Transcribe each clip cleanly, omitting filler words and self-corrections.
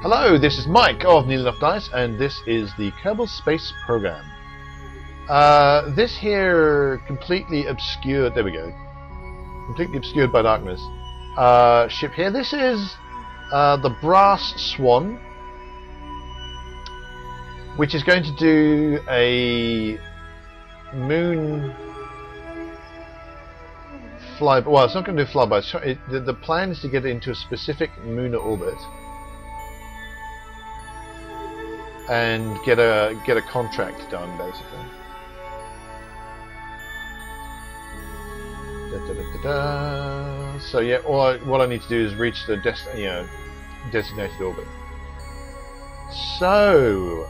Hello, this is Mike of Nearly Enough Dice, and this is the Kerbal Space Program. This here completely obscured, there we go, completely obscured by darkness ship here. This is the Brass Swan, which is going to do a moon flyby. Well, it's not going to do flyby. The plan is to get it into a specific lunar orbit and get a contract done, basically. So yeah, what I need to do is reach the designated orbit. So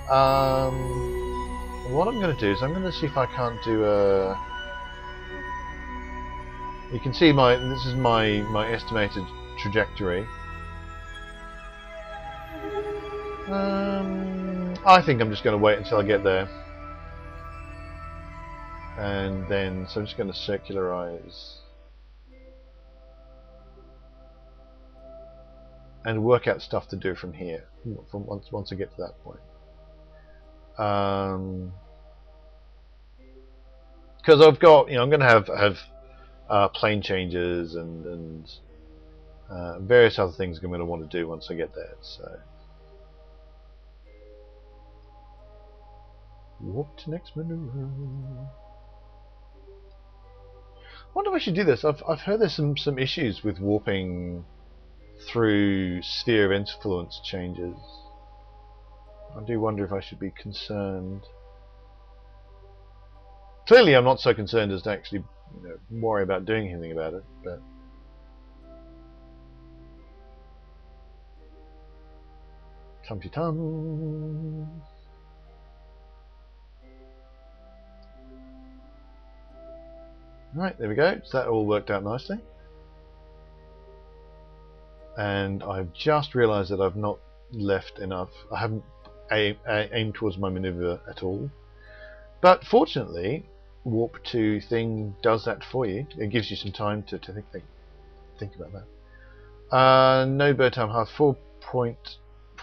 what I'm going to do is I'm going to see if I can't do a. You can see this is my estimated trajectory. I think I'm just going to wait until I get there, and then so I'm just going to circularize and work out stuff to do from here. From once I get to that point, because I've got I'm going to have plane changes and various other things I'm going to want to do once I get there. So. Warp to next maneuver. I wonder if I should do this. I've heard there's some issues with warping through sphere of influence changes. I do wonder if I should be concerned. Clearly, I'm not so concerned as to actually worry about doing anything about it. But tum-ti-tum. Right, there we go. So that all worked out nicely. And I've just realised that I've not left enough. I haven't aimed towards my manoeuvre at all. But fortunately, Warp 2 thing does that for you. It gives you some time to think about that. No bird time half, 4 and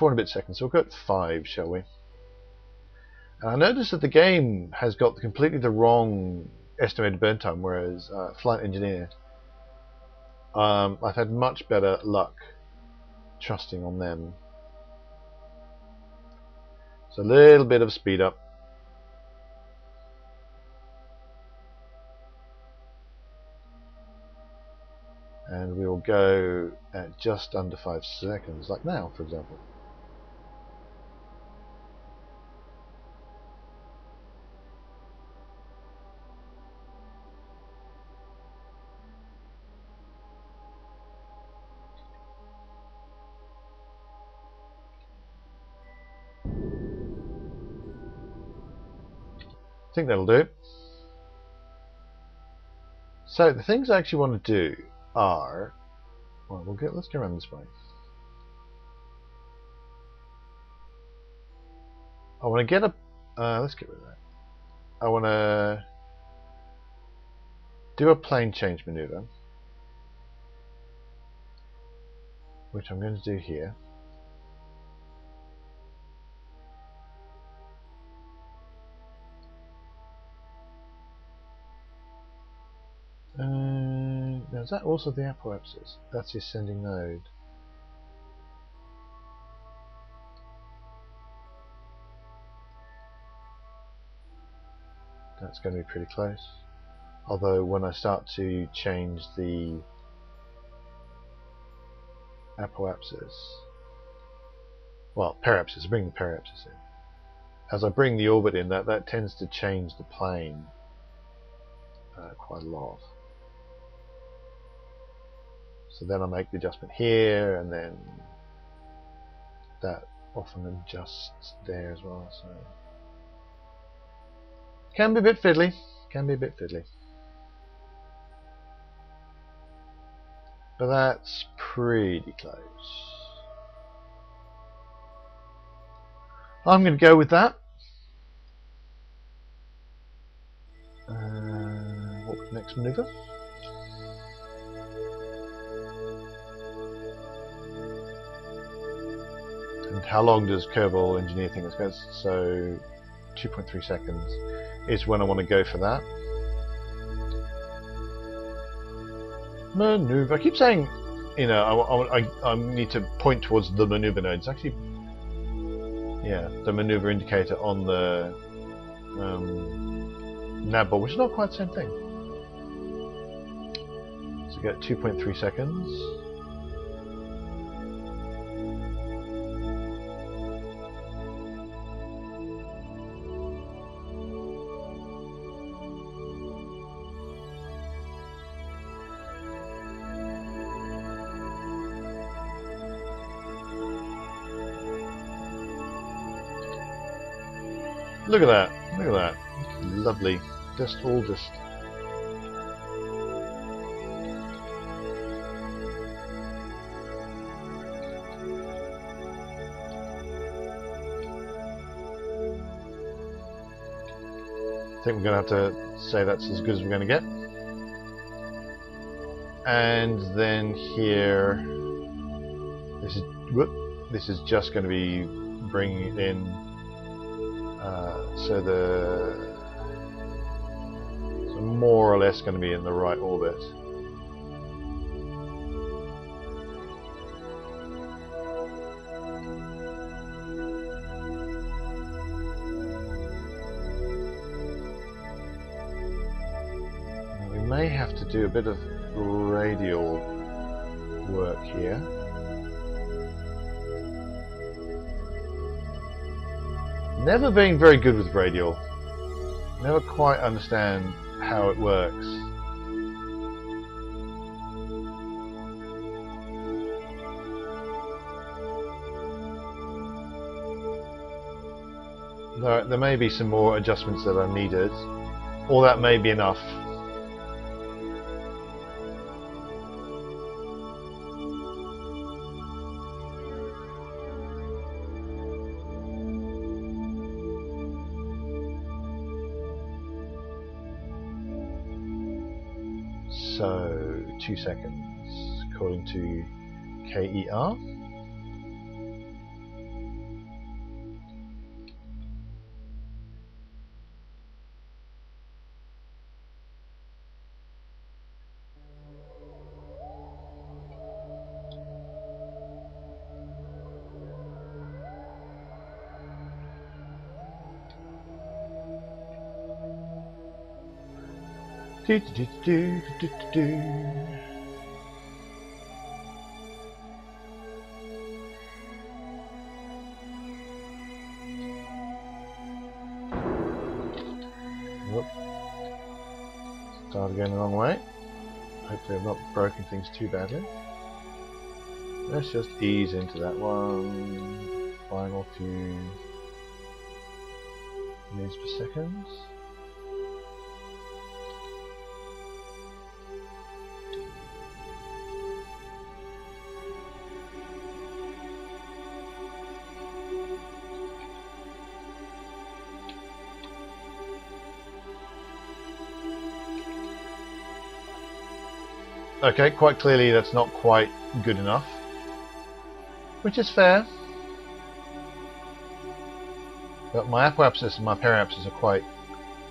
a bit seconds. So we'll go at 5, shall we? And I noticed that the game has got completely the wrong estimated burn time, whereas Flight Engineer, I've had much better luck trusting on them. So a little bit of speed up. And we will go at just under 5 seconds, like now, for example. I think that'll do. So the things I actually want to do are, well, let's go around this way. I want to get a. Let's get rid of that. I want to do a plane change maneuver, which I'm going to do here. Now is that also the apoapsis? That's the ascending node. That's going to be pretty close. Although when I start to change the apoapsis, well, periapsis, bring the periapsis in. As I bring the orbit in, that tends to change the plane quite a lot. So then I make the adjustment here, and then that often adjusts there as well. So can be a bit fiddly. But that's pretty close. I'm going to go with that. What was the next maneuver? And how long does Kerbal engineer think it's going to? So 2.3 seconds is when I want to go for that. Maneuver. I keep saying, you know, I need to point towards the maneuver node. It's actually, yeah, the maneuver indicator on the nav board, which is not quite the same thing. So get 2.3 seconds. Look at that, look at that. Lovely. Just all just. I think we're going to have to say that's as good as we're going to get. And then here, this is just going to be bringing it in. So more or less going to be in the right orbit. Now we may have to do a bit of radial work here. Never been very good with radial. Never quite understand how it works. There may be some more adjustments that are needed, or that may be enough. So 2 seconds according to KER. Do, do, do, do, do, do, do. Whoop. Started going the wrong way. Hopefully I've not broken things too badly. Let's just ease into that one. Final few meters per second. Okay, quite clearly that's not quite good enough, which is fair. But my apoapsis and my periapsis are quite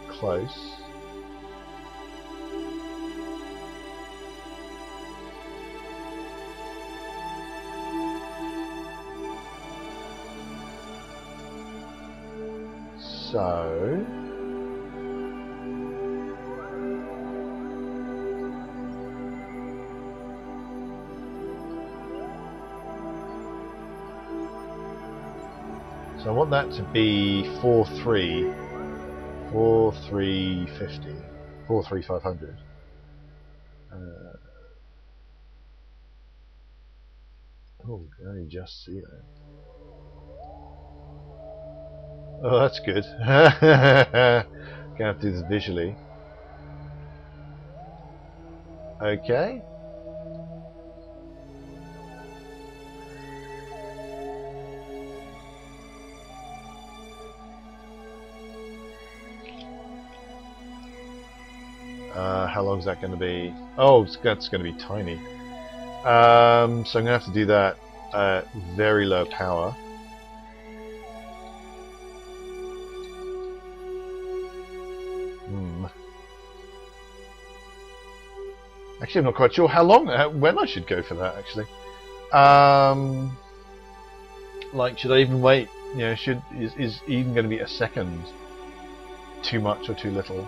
close. So I want that to be 43500. Oh, can you just see that? Oh, that's good. Gonna have to do this visually. Okay. How long is that going to be? Oh, that's going to be tiny. So I'm going to have to do that at very low power. Actually, I'm not quite sure how long, when I should go for that. Actually, like, should I even wait? You know, is even going to be a second too much or too little?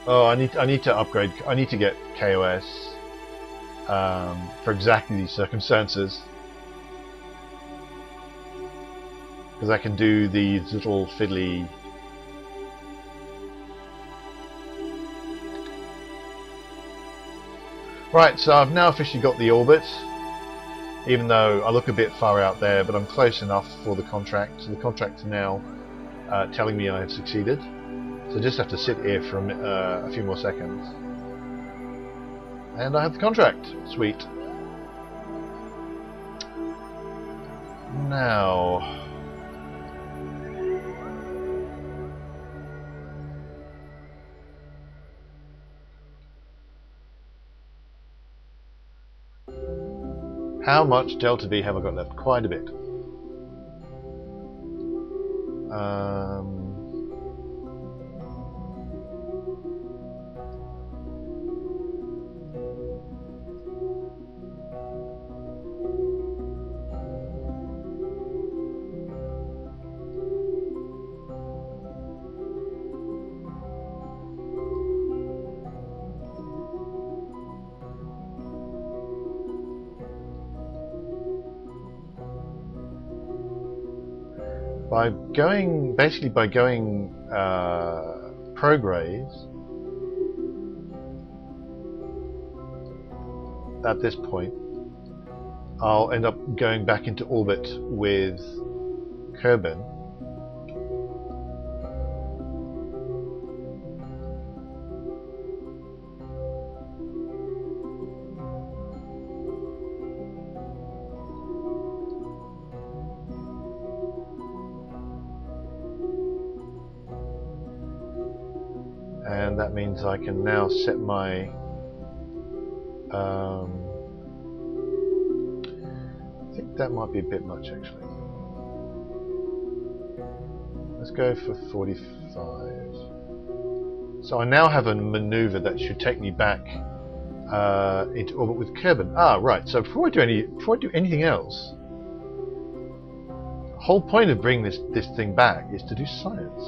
Oh, I need to upgrade. I need to get KOS for exactly these circumstances, because I can do these little fiddly. Right, so I've now officially got the orbit, even though I look a bit far out there, but I'm close enough for the contract. So the contract's now telling me I have succeeded. So I just have to sit here for a few more seconds. And I have the contract. Sweet. Now... how much Delta V have I got left? Quite a bit. By going progrades at this point, I'll end up going back into orbit with Kerbal. And that means I can now set my I think that might be a bit much actually. Let's go for 45. So I now have a maneuver that should take me back into orbit with Kerbal. Ah, right. So before I do anything else, the whole point of bringing this thing back is to do science.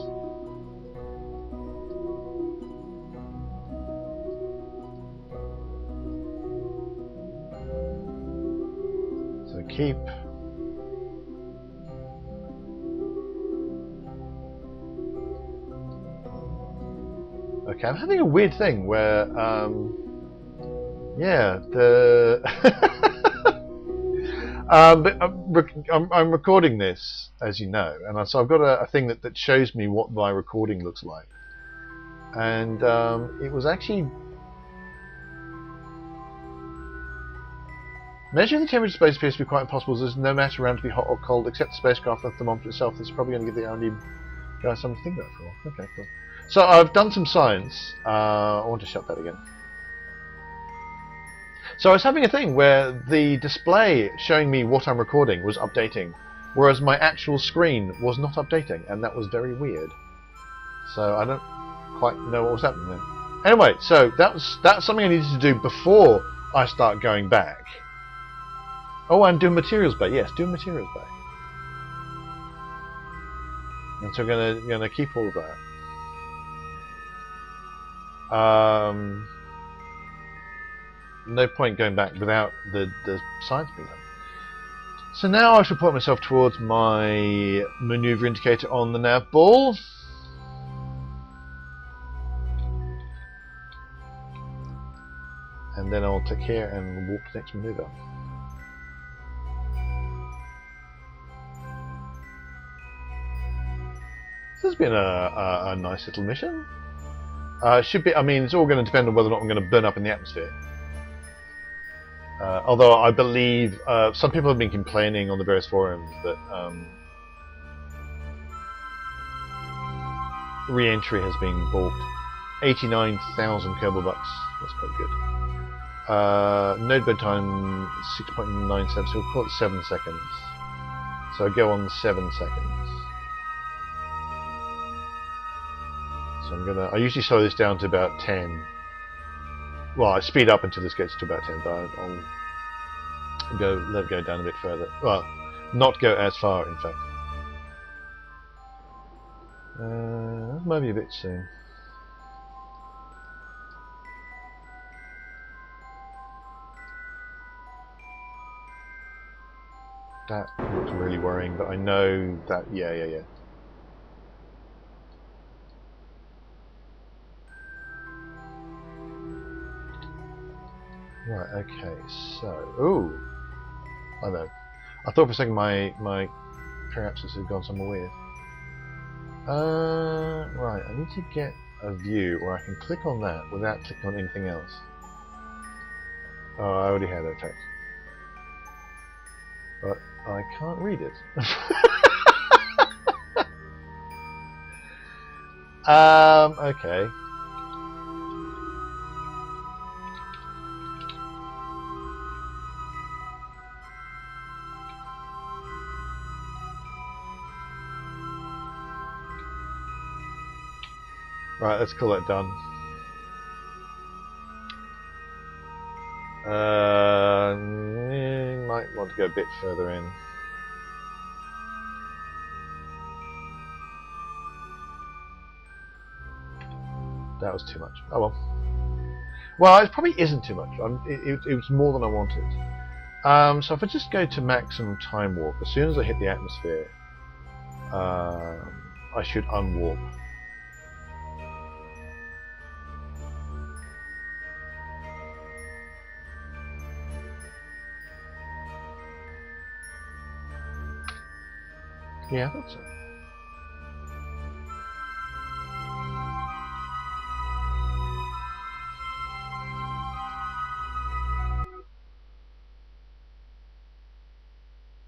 Keep. Okay, I'm having a weird thing where, yeah, the but I'm recording this, as you know, and so I've got a thing that shows me what my recording looks like, and it was actually. Measuring the temperature of space appears to be quite impossible, as there's no matter around to be hot or cold except the spacecraft and the thermometer itself. This is probably going to give the R&D guys something to think about for. Okay, cool. So I've done some science. I want to shut that again. So I was having a thing where the display showing me what I'm recording was updating, whereas my actual screen was not updating, and that was very weird. So I don't quite know what was happening then. Anyway, so that's something I needed to do before I start going back. Oh, I'm doing materials bay. Yes, doing materials bay. And so I'm gonna keep all of that. No point going back without the science being done. So now I shall point myself towards my maneuver indicator on the nav ball. And then I'll click here and walk the next maneuver. This has been a nice little mission. Should be. I mean, it's all going to depend on whether or not I'm going to burn up in the atmosphere. Although I believe some people have been complaining on the various forums that re-entry has been balked. 89,000 Kerbal bucks. That's quite good. Node burn time 6.97, so we'll call it 7 seconds. So go on 7 seconds. So I usually slow this down to about 10. Well, I speed up until this gets to about 10, but I'll let it go down a bit further. Well, not go as far, in fact. That might be a bit soon. That looks really worrying, but I know that, yeah. Right, okay, so, ooh, I know. I thought for a second my periapsis had gone somewhere weird. Right, I need to get a view where I can click on that without clicking on anything else. Oh, I already had that text. But I can't read it. Okay. Right, let's call that done. Might want to go a bit further in. That was too much. Oh well. Well, it probably isn't too much. It was more than I wanted. So if I just go to maximum time warp, as soon as I hit the atmosphere, I should unwarp. Yeah, I thought so.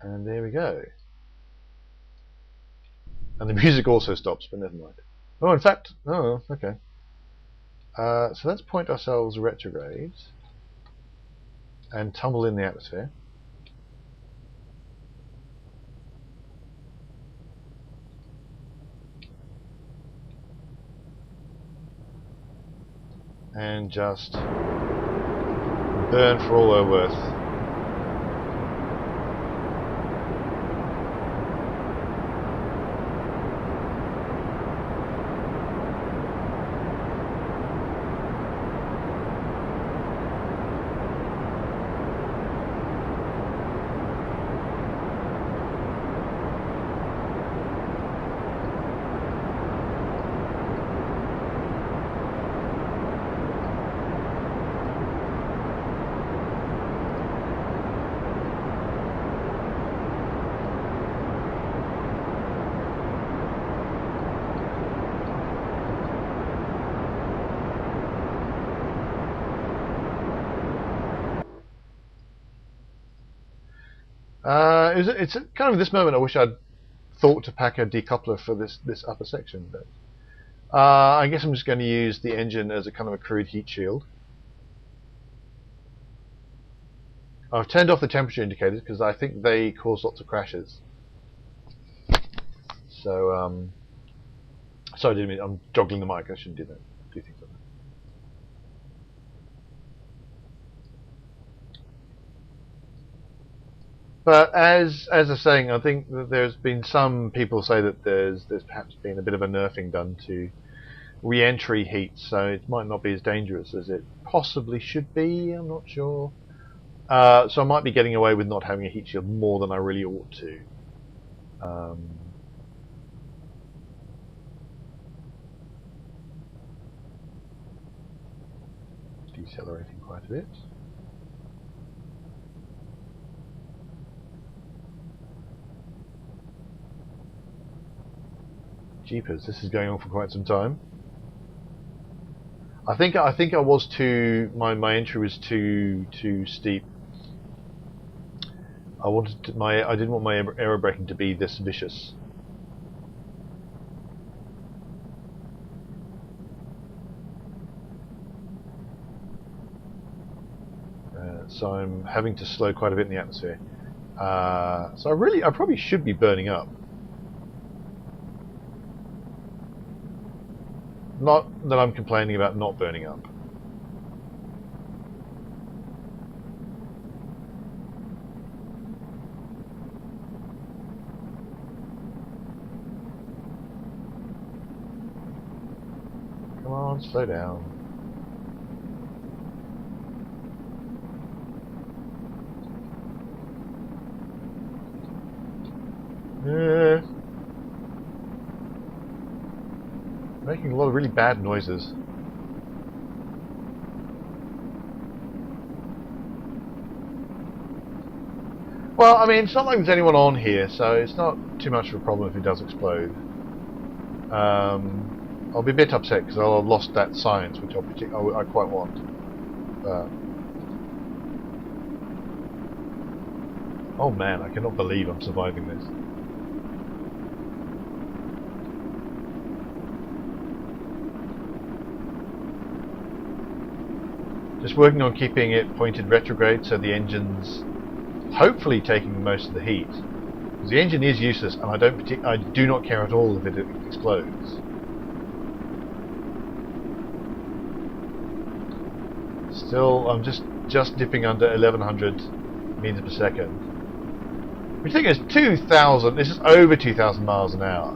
And there we go. And the music also stops, but never mind. Oh, in fact, oh, okay. So let's point ourselves retrograde and tumble in the atmosphere. And just burn for all they're worth. It's kind of this moment I wish I'd thought to pack a decoupler for this upper section, but I guess I'm just going to use the engine as a kind of a crude heat shield. I've turned off the temperature indicators because I think they cause lots of crashes. So, sorry, I'm joggling the mic. I shouldn't do that. Do things like that. But as I was saying, I think that there's been some people say that there's perhaps been a bit of a nerfing done to re-entry heat, so it might not be as dangerous as it possibly should be. I'm not sure. So I might be getting away with not having a heat shield more than I really ought to. Decelerating quite a bit. Jeepers, this is going on for quite some time. I think I was too my entry was too steep. I didn't want my aero braking to be this vicious. So I'm having to slow quite a bit in the atmosphere. So I probably should be burning up. Not that I'm complaining about not burning up. Come on, slow down. Making a lot of really bad noises. Well, I mean, it's not like there's anyone on here, so it's not too much of a problem if it does explode. I'll be a bit upset because I'll have lost that science, which I quite want. Oh man, I cannot believe I'm surviving this. Just working on keeping it pointed retrograde so the engine's hopefully taking most of the heat. Because the engine is useless, and I do not care at all if it explodes. Still, I'm just dipping under 1100 meters per second. Which I think is 2,000. This is over 2,000 miles an hour.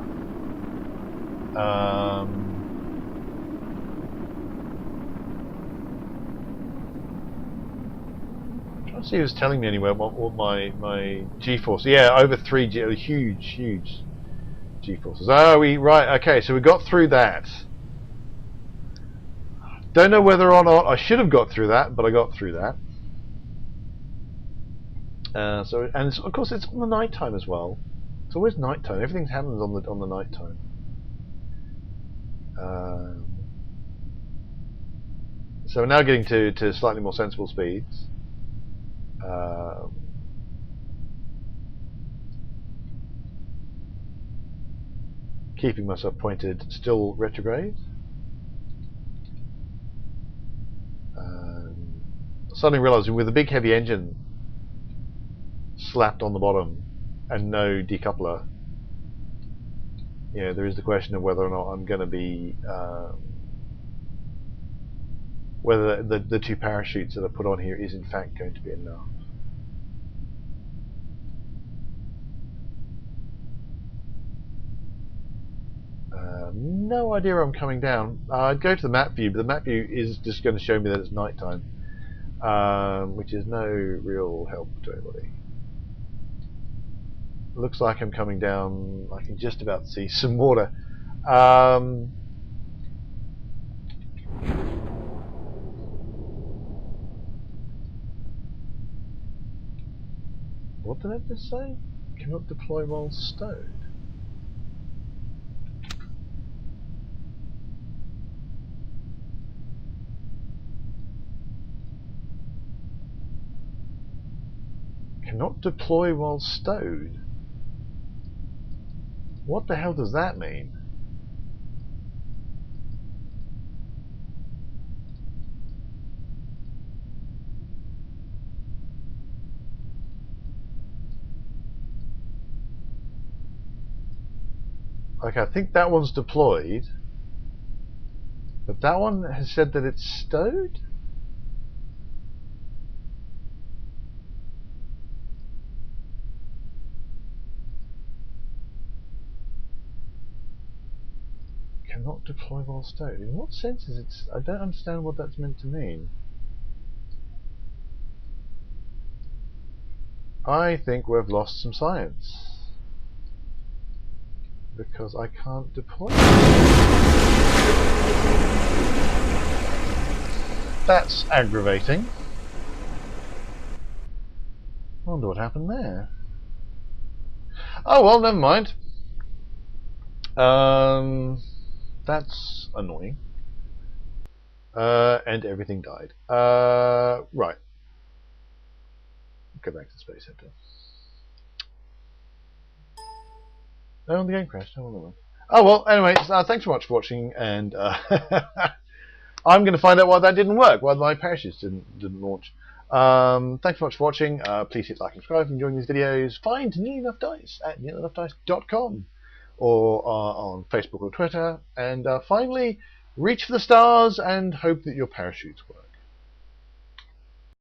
Trying to see if it's telling me anywhere what my G-force. Yeah, over 3G. Huge G-forces. Oh, right. Okay, so we got through that. Don't know whether or not I should have got through that, but I got through that. And of course it's on the night time as well. It's always night time. Everything happens on the night time. So we're now getting to slightly more sensible speeds. Keeping myself pointed, still retrograde. Suddenly realising with a big heavy engine slapped on the bottom and no decoupler, there is the question of whether or not I'm going to be whether the two parachutes that I put on here is in fact going to be enough. No idea where I'm coming down. I'd go to the map view, but the map view is just going to show me that it's night time, which is no real help to anybody. Looks like I'm coming down. I can just about see some water. What did that just say? Cannot deploy while stowed. Cannot deploy while stowed? What the hell does that mean? Okay, I think that one's deployed, but that one has said that it's stowed? Cannot deploy while stowed. In what sense is it? I don't understand what that's meant to mean. I think we've lost some science because I can't deploy. That's aggravating. I wonder what happened there. Oh well, never mind. That's annoying. And everything died. Right. Go back to the Space Center. Oh, the game crashed. Oh well, anyway, thanks so much for watching, and I'm going to find out why that didn't work, why my parachutes didn't launch. Thanks so much for watching. Please hit like and subscribe if you're enjoying these videos. Find Nearly Enough Dice at nearlyenoughdice.com or on Facebook or Twitter. And finally, reach for the stars and hope that your parachutes work.